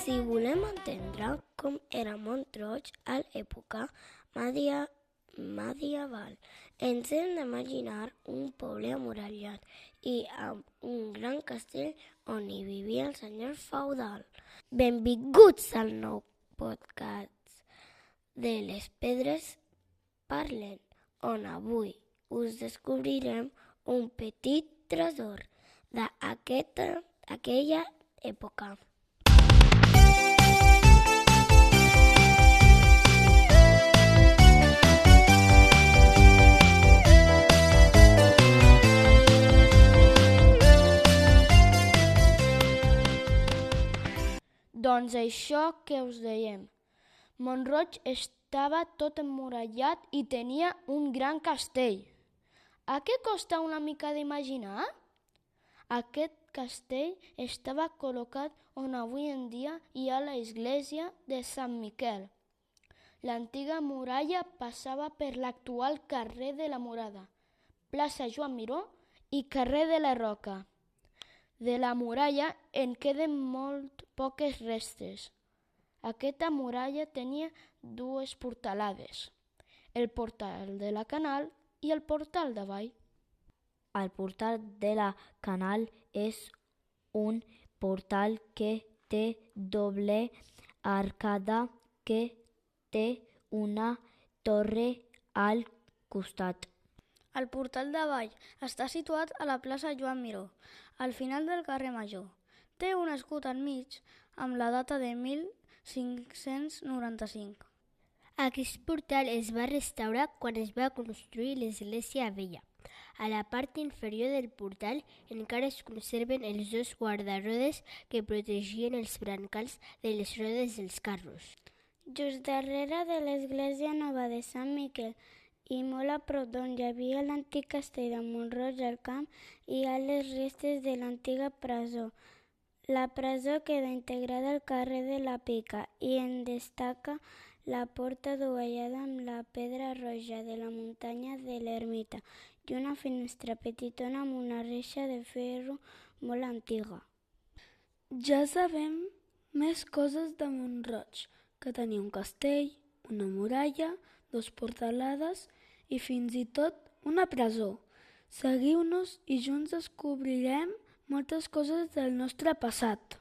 Si volem entendre com era Mont-roig a l'època medieval, ens hem d'imaginar un poble amurallat i amb un gran castell on hi vivia el senyor feudal. Benvinguts al nou podcast de Les Pedres Parlen, on avui us descobrirem un petit tresor d'aquella època. Doncs això que us dèiem. Mont-roig estava tot emmurallat i tenia un gran castell. A què costa una mica d'imaginar? Aquest castell estava col·locat on avui en dia hi ha l'església de Sant Miquel. L'antiga muralla passava per l'actual carrer de la Murada, plaça Joan Miró i carrer de la Roca. De la muralla en queden molt poques restes. Aquesta muralla tenia dues portalades, el portal de la Canal i el portal d'Avall. El portal de la Canal és un portal que té doble arcada que té una torre al costat. El portal d'Avall està situat a la plaça Joan Miró, al final del carrer Major. Té un escut al mig amb la data de 1595. Aquest portal es va restaurar quan es va construir l'església vella. A la part inferior del portal encara es conserven els dos guardarodes que protegien els brancals de les rodes dels carros. Just darrere de l'església nova de Sant Miquel i molt a prop d'on hi havia l'antic castell de Mont-roig al Camp, hi ha les restes de l'antiga presó. La presó queda integrada al carrer de la Pica i en destaca la porta dovellada amb la pedra roja de la muntanya de l'Ermita i una finestra petitona amb una reixa de ferro molt antiga. Ja sabem més coses de Mont-roig, que tenia un castell, una muralla, dos portalades i fins i tot una presó. Seguiu-nos i junts descobrirem moltes coses del nostre passat.